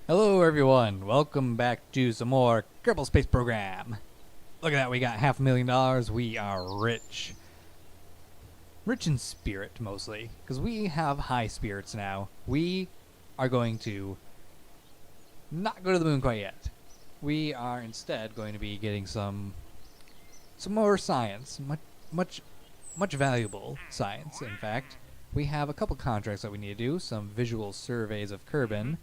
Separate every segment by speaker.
Speaker 1: Hello everyone, welcome back to some more Kerbal Space Program. Look at that, we got $500,000, we are rich. Rich in spirit, mostly, because we have high spirits now. We are going to not go to the moon quite yet. We are instead going to be getting some more science, much valuable science, in fact. We have a couple contracts that we need to do, some visual surveys of Kerbin.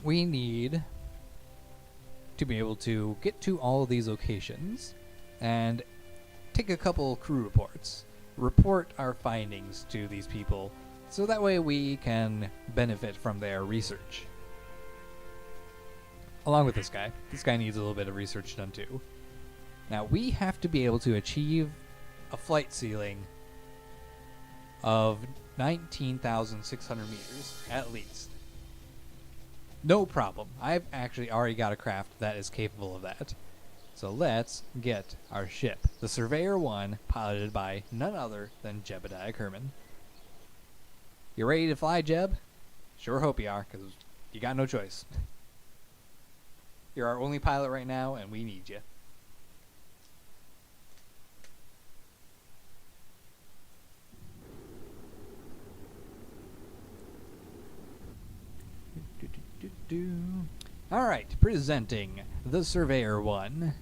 Speaker 1: We need to be able to get to all of these locations and take a couple crew reports, report our findings to these people, so that way we can benefit from their research. Along with this guy. This guy needs a little bit of research done too. Now we have to be able to achieve a flight ceiling of 19,600 meters, at least. No problem. I've actually already got a craft that is capable of that. So let's get our ship. The Surveyor 1, piloted by none other than Jebediah Kerman. You ready to fly, Jeb? Sure hope you are, because you got no choice. You're our only pilot right now, and we need you. Alright, presenting the Surveyor 1.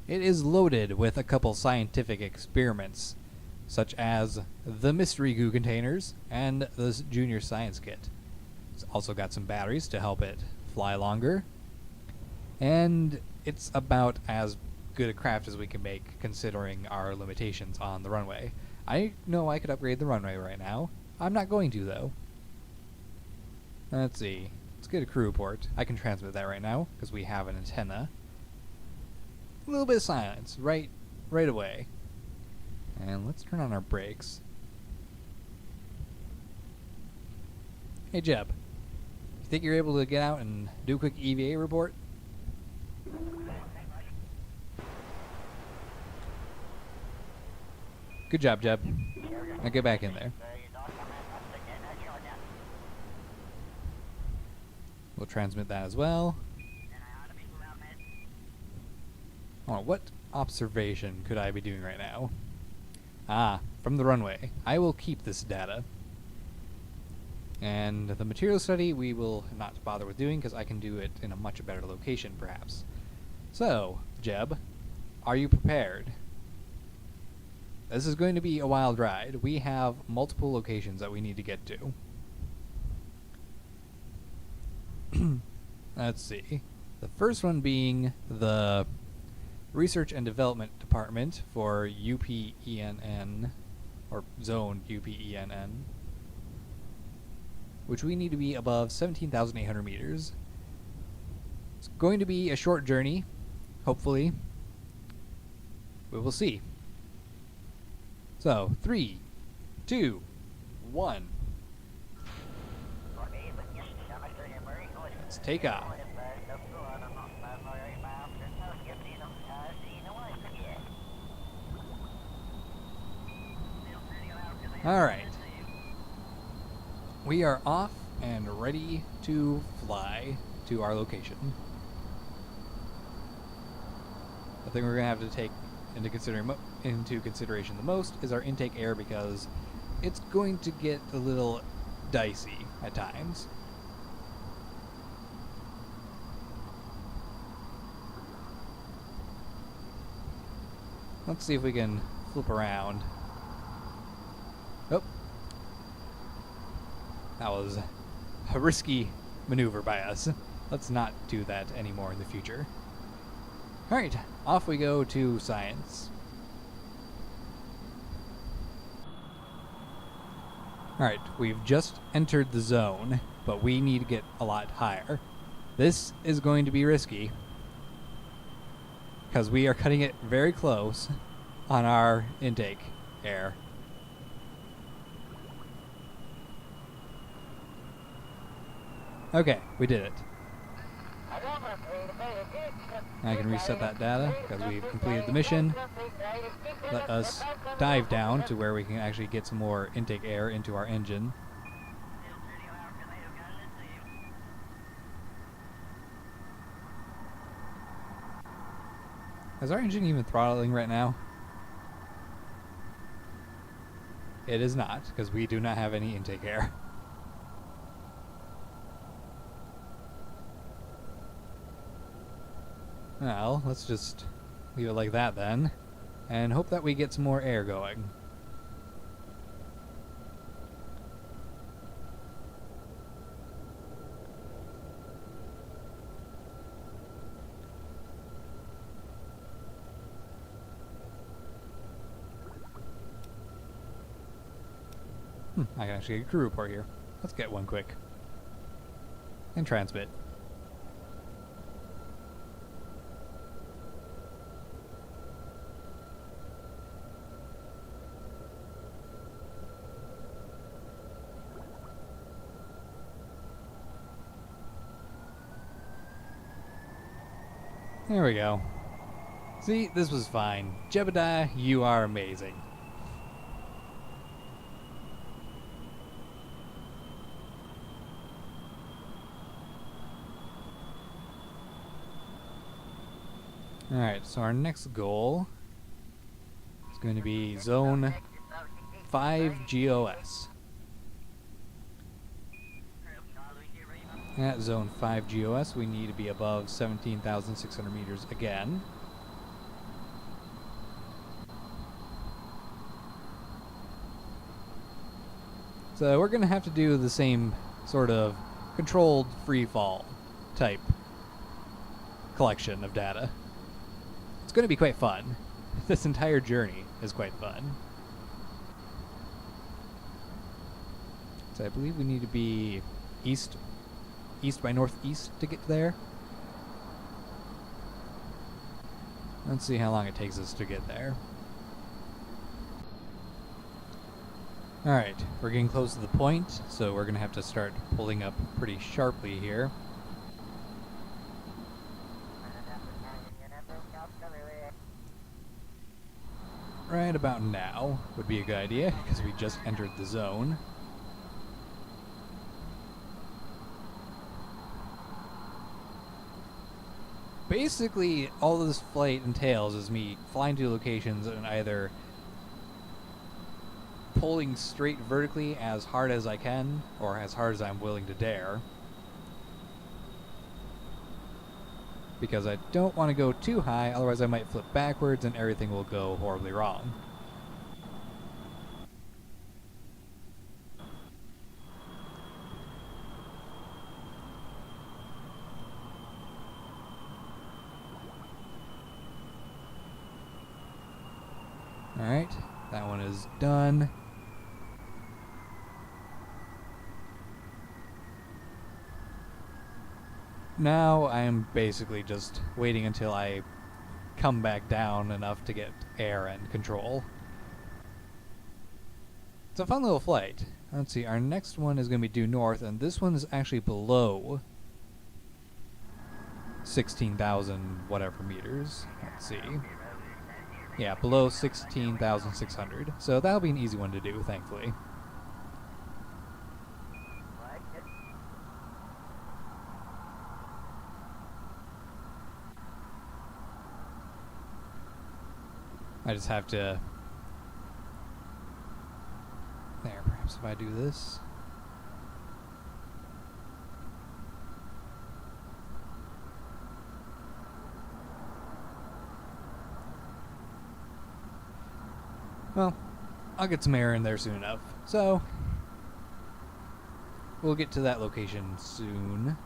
Speaker 1: It is loaded with a couple scientific experiments, such as the mystery goo containers and the junior science kit. It's also got some batteries to help it fly longer, and it's about as good a craft as we can make considering our limitations on the runway. I know I could upgrade the runway right now. I'm not going to, though. Let's see. Let's get a crew report. I can transmit that right now because we have an antenna. A little bit of silence right away. And let's turn on our brakes. Hey Jeb, you think you're able to get out and do a quick EVA report? Good job, Jeb. Now get back in there. We'll transmit that as well. Oh, what observation could I be doing right now? Ah, from the runway. I will keep this data. And the material study we will not bother with doing because I can do it in a much better location, perhaps. So, Jeb, are you prepared? This is going to be a wild ride. We have multiple locations that we need to get to. Let's see. The first one being the Research and Development Department for UPENN, or Zone UPENN, which we need to be above 17,800 meters. It's going to be a short journey, hopefully. We will see. So, 3, 2, 1. Let's take off. Alright. We are off and ready to fly to our location. The thing we're going to have to take into consideration the most is our intake air, because it's going to get a little dicey at times. Let's see if we can flip around. Oh. That was a risky maneuver by us. Let's not do that anymore in the future. Alright, off we go to science. Alright, we've just entered the zone, but we need to get a lot higher. This is going to be risky, because we are cutting it very close on our intake air. Okay, we did it. I can reset that data because we've completed the mission. Let us dive down to where we can actually get some more intake air into our engine. Is our engine even throttling right now? It is not, because we do not have any intake air. Well, let's just leave it like that then, and hope that we get some more air going. I can actually get a crew report here. Let's get one quick. And transmit. There we go. See, this was fine. Jebediah, you are amazing. Alright, so our next goal is going to be Zone 5 GOS. At Zone 5 GOS, we need to be above 17,600 meters again. So we're going to have to do the same sort of controlled free fall type collection of data. It's going to be quite fun. This entire journey is quite fun. So I believe we need to be east by northeast to get there. Let's see how long it takes us to get there. Alright, we're getting close to the point, so we're going to have to start pulling up pretty sharply here. Right about now would be a good idea, because we just entered the zone. Basically, all this flight entails is me flying to locations and either pulling straight vertically as hard as I can, or as hard as I'm willing to dare. Because I don't want to go too high, otherwise I might flip backwards and everything will go horribly wrong. Alright, that one is done. Now I am basically just waiting until I come back down enough to get air and control. It's a fun little flight. Let's see, our next one is going to be due north, and this one is actually below 16,000 whatever meters. Let's see. Yeah, below 16,600. So that'll be an easy one to do, thankfully. I just have to... There, perhaps if I do this... Well, I'll get some air in there soon enough. So, we'll get to that location soon.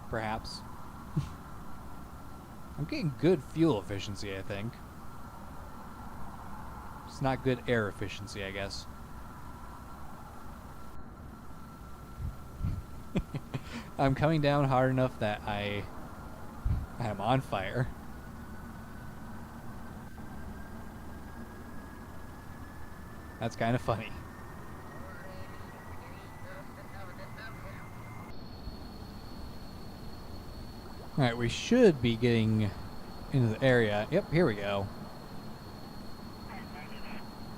Speaker 1: Perhaps. I'm getting good fuel efficiency, I think. It's not good air efficiency, I guess. I'm coming down hard enough that I am on fire. That's kind of funny. Alright, we should be getting into the area. Yep, here we go.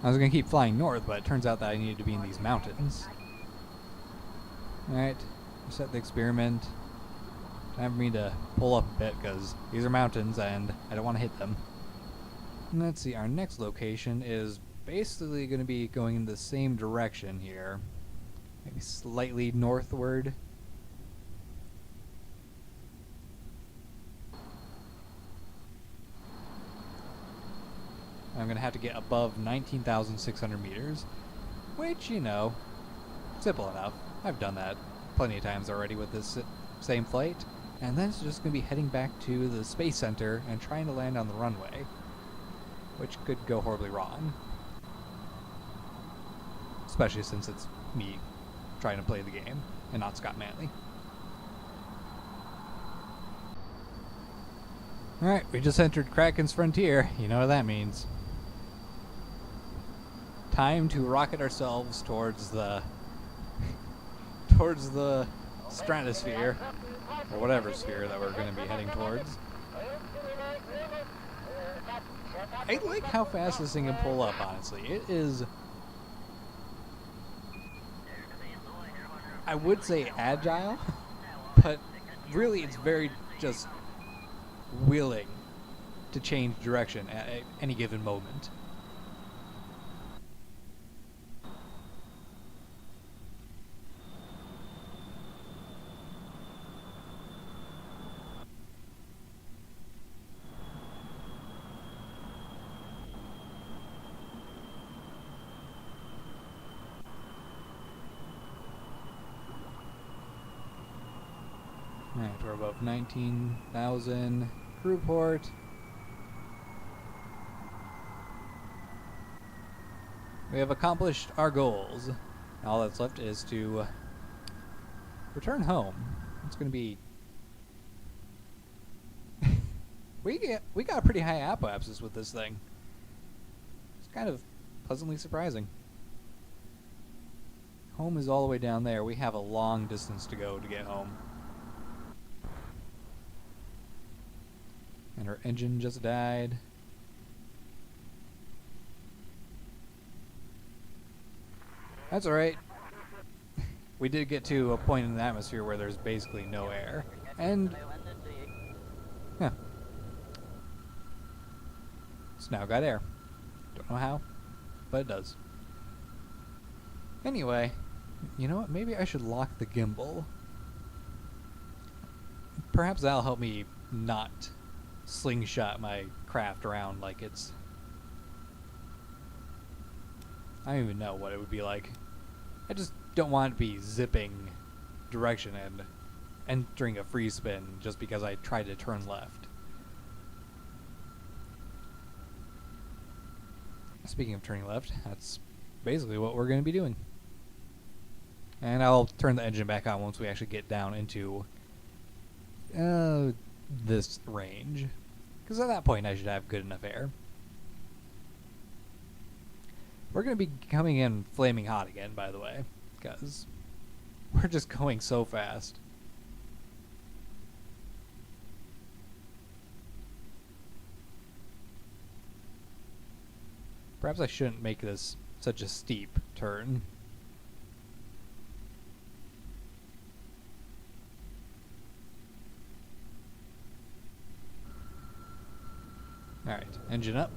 Speaker 1: I was going to keep flying north, but it turns out that I needed to be in these mountains. Alright, reset the experiment. Time for me to pull up a bit, because these are mountains and I don't want to hit them. And let's see, our next location is basically going to be going in the same direction here. Maybe slightly northward. I'm going to have to get above 19,600 meters, which, you know, simple enough. I've done that plenty of times already with this same flight. And then it's just going to be heading back to the Space Center and trying to land on the runway, which could go horribly wrong. Especially since it's me trying to play the game and not Scott Manley. Alright, we just entered Kraken's Frontier. You know what that means. Time to rocket ourselves towards the stratosphere, or whatever sphere that we're going to be heading towards. I like how fast this thing can pull up, honestly. It is, I would say agile, but really it's very just willing to change direction at any given moment. Alright, we're above 19,000. Crew port. We have accomplished our goals. All that's left is to return home. It's going to be... we got pretty high apoapsis with this thing. It's kind of pleasantly surprising. Home is all the way down there. We have a long distance to go to get home. And our engine just died. That's alright. We did get to a point in the atmosphere where there's basically no air. And... yeah. It's now got air. Don't know how, but it does. Anyway, you know what? Maybe I should lock the gimbal. Perhaps that'll help me not slingshot my craft around like it's... I don't even know what it would be like. I just don't want it to be zipping direction and entering a free spin just because I tried to turn left. Speaking of turning left, that's basically what we're going to be doing. And I'll turn the engine back on once we actually get down into this range. Because at that point I should have good enough air. We're going to be coming in flaming hot again, by the way, because we're just going so fast. Perhaps I shouldn't make this such a steep turn. Alright, engine up.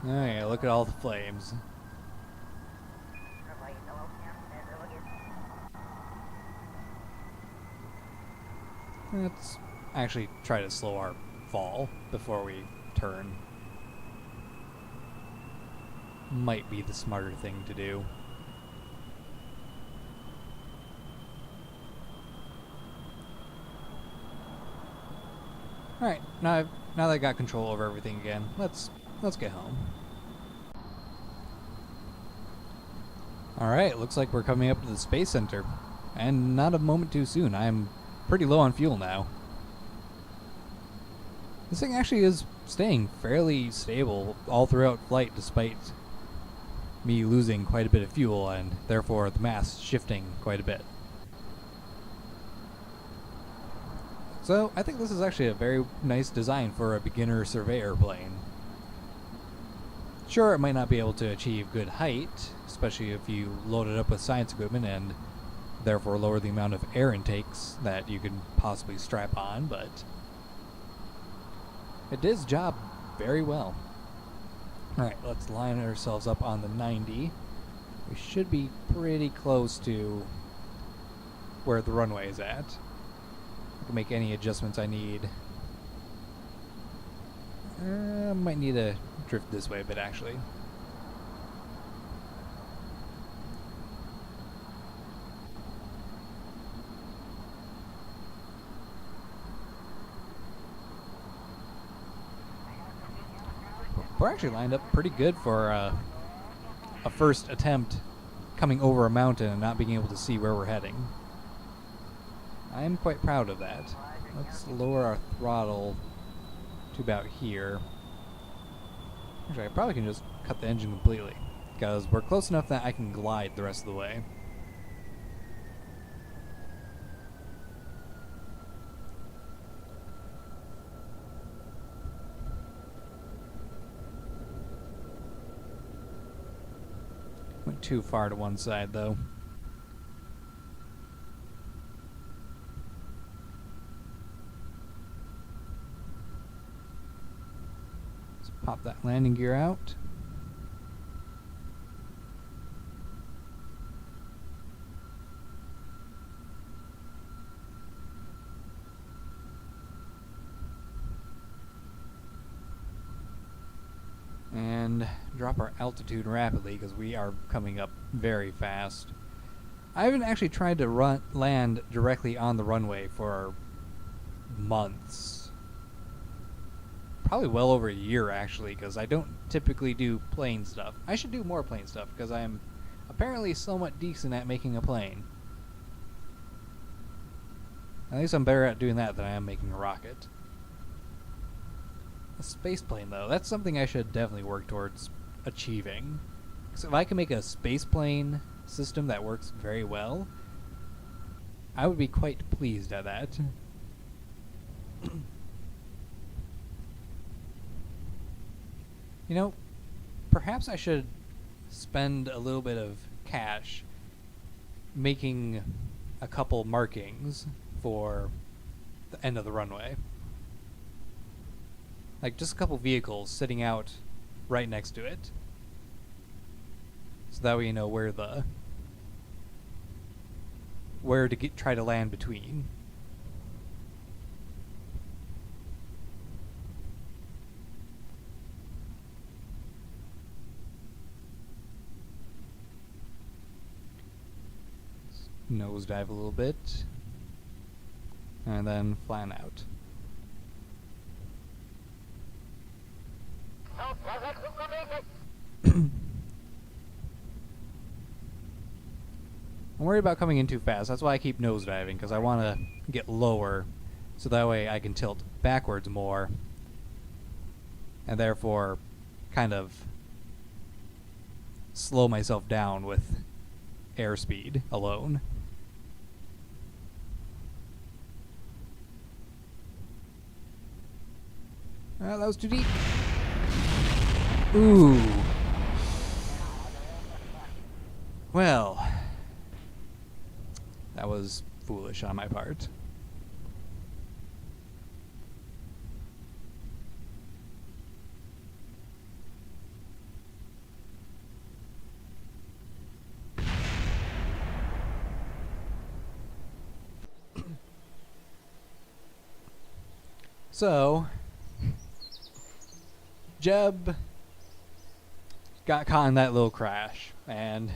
Speaker 1: Oh yeah, look at all the flames. Let's actually try to slow our fall before we turn. Might be the smarter thing to do. Alright, now that I got control over everything again, let's get home. Alright, looks like we're coming up to the Space Center. And not a moment too soon. I'm pretty low on fuel now. This thing actually is staying fairly stable all throughout flight despite me losing quite a bit of fuel and therefore the mass shifting quite a bit. So I think this is actually a very nice design for a beginner surveyor plane. Sure, it might not be able to achieve good height, especially if you load it up with science equipment and therefore lower the amount of air intakes that you can possibly strap on, but it did its job very well. Alright, let's line ourselves up on the 90. We should be pretty close to where the runway is at. I can make any adjustments I need. Might need to drift this way a bit, actually. We're actually lined up pretty good for a first attempt coming over a mountain and not being able to see where we're heading. I am quite proud of that. Let's lower our throttle to about here. Actually, I probably can just cut the engine completely, because we're close enough that I can glide the rest of the way. Went too far to one side, though. Let's pop that landing gear out. And drop our altitude rapidly because we are coming up very fast. I haven't actually tried to land directly on the runway for months. Probably well over a year, actually, because I don't typically do plane stuff. I should do more plane stuff because I am apparently somewhat decent at making a plane. At least I'm better at doing that than I am making a rocket. A space plane, though, that's something I should definitely work towards achieving. So if I can make a space plane system that works very well, I would be quite pleased at that. You know, perhaps I should spend a little bit of cash making a couple markings for the end of the runway. Like just a couple vehicles sitting out right next to it. So that way you know where to try to land between. Nosedive a little bit. And then flatten out. I'm worried about coming in too fast. That's why I keep nosediving, because I want to get lower so that way I can tilt backwards more and therefore kind of slow myself down with airspeed alone. That was too deep. Ooh. Well, that was foolish on my part. So, Jeb got caught in that little crash, and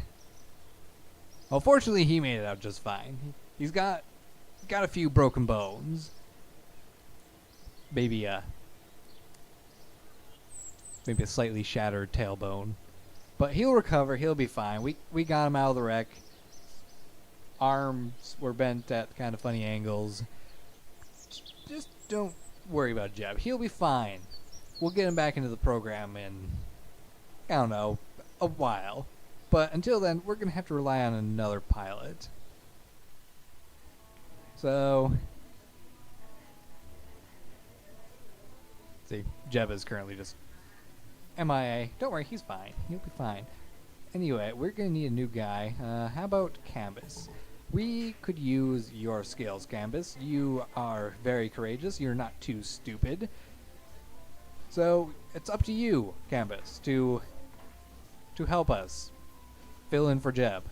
Speaker 1: well, fortunately he made it out just fine. He's got a few broken bones, maybe a slightly shattered tailbone, but he'll recover. He'll be fine. We got him out of the wreck. Arms were bent at kind of funny angles. Just don't worry about Jeb. He'll be fine. we'll get him back into the program in, I don't know, a while. But until then, we're going to have to rely on another pilot. So, see, Jeb is currently just MIA. Don't worry, he's fine. He'll be fine. Anyway, we're going to need a new guy. How about Canvas? We could use your skills, Canvas. You are very courageous. You're not too stupid. So, it's up to you, Canvas, to help us fill in for Jeb.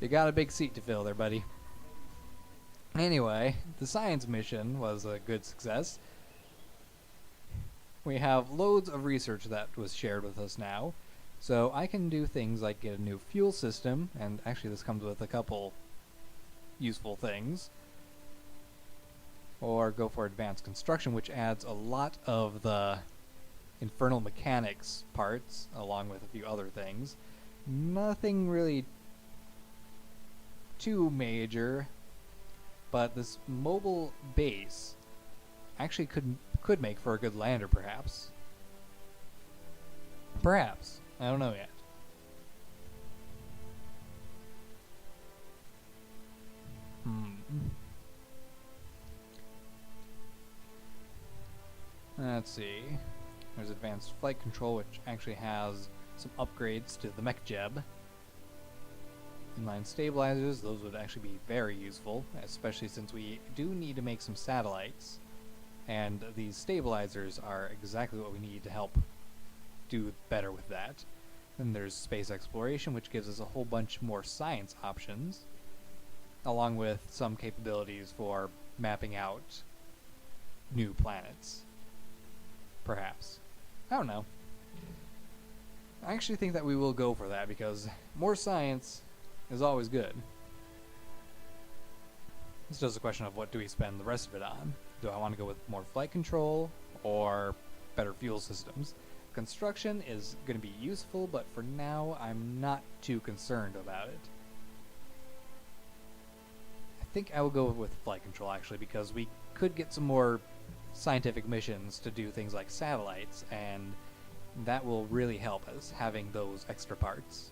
Speaker 1: You got a big seat to fill there, buddy. Anyway, the science mission was a good success. We have loads of research that was shared with us now. So I can do things like get a new fuel system, and actually this comes with a couple useful things. Or go for advanced construction, which adds a lot of the infernal mechanics parts, along with a few other things. Nothing really too major, but this mobile base actually could make for a good lander, perhaps. Perhaps. I don't know yet. Let's see. There's advanced flight control, which actually has some upgrades to the mech Jeb. Inline stabilizers, those would actually be very useful, especially since we do need to make some satellites. And these stabilizers are exactly what we need to help do better with that. Then there's space exploration, which gives us a whole bunch more science options, along with some capabilities for mapping out new planets. Perhaps. I don't know. I actually think that we will go for that, because more science is always good. It's just a question of what do we spend the rest of it on. Do I want to go with more flight control or better fuel systems? Construction is going to be useful, but for now I'm not too concerned about it. I think I will go with flight control, actually, because we could get some more scientific missions to do things like satellites, and that will really help us, having those extra parts.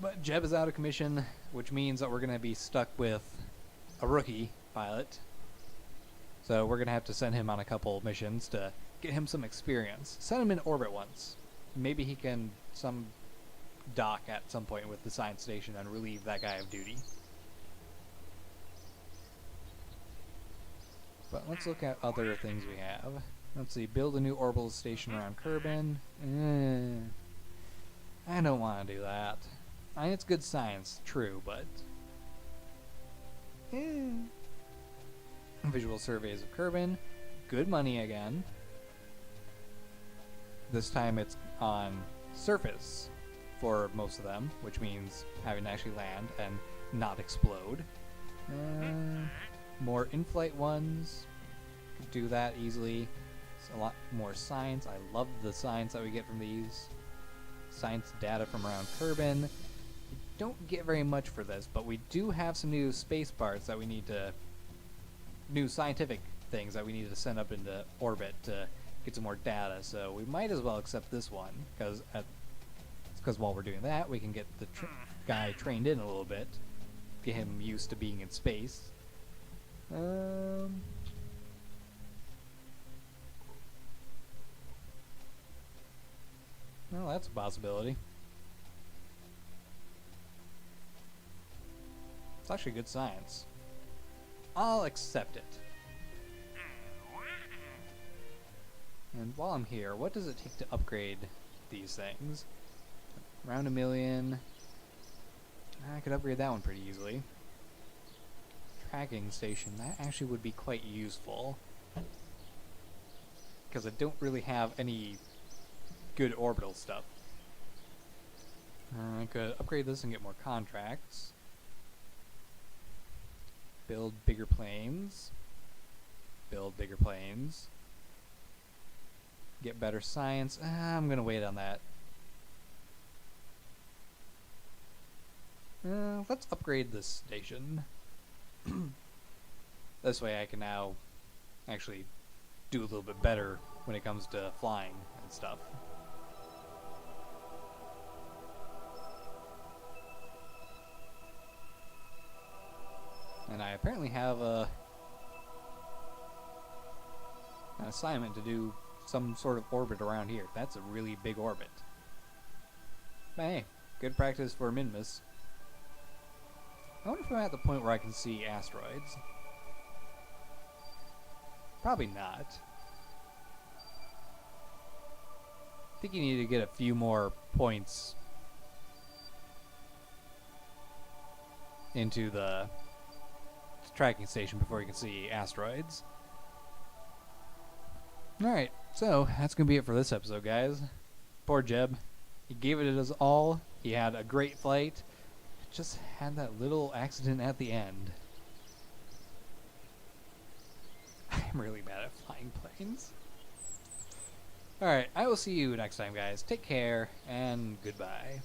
Speaker 1: But Jeb is out of commission, which means that we're going to be stuck with a rookie pilot. So we're going to have to send him on a couple missions to get him some experience. Send him in orbit once. Maybe he can dock at some point with the science station and relieve that guy of duty. But let's look at other things we have. Let's see, build a new orbital station around Kerbal. I don't want to do that. I mean, it's good science, true, but visual surveys of Kerbal. Good money again. This time it's on surface for most of them, which means having to actually land and not explode. More in-flight ones. Could do that easily. It's a lot more science. I love the science that we get from these. Science data from around Kerbal. We don't get very much for this, but we do have some new space parts that we need to... new scientific things that we need to send up into orbit to get some more data, so we might as well accept this one, because while we're doing that, we can get the guy trained in a little bit, get him used to being in space. Well, that's a possibility. It's actually good science. I'll accept it. And while I'm here, what does it take to upgrade these things? Around $1 million. I could upgrade that one pretty easily. Tracking station, that actually would be quite useful, because I don't really have any good orbital stuff. I could upgrade this and get more contracts. Build bigger planes. Build bigger planes. Get better science. I'm gonna wait on that. Let's upgrade this station. This way I can now actually do a little bit better when it comes to flying and stuff. And I apparently have an assignment to do some sort of orbit around here. That's a really big orbit. But hey, good practice for Minmus. I wonder if I'm at the point where I can see asteroids. Probably not. I think you need to get a few more points into the tracking station before you can see asteroids. Alright, so that's going to be it for this episode, guys. Poor Jeb. He gave it his all. He had a great flight. Just had that little accident at the end. I'm really bad at flying planes. Alright, I will see you next time, guys. Take care, and goodbye.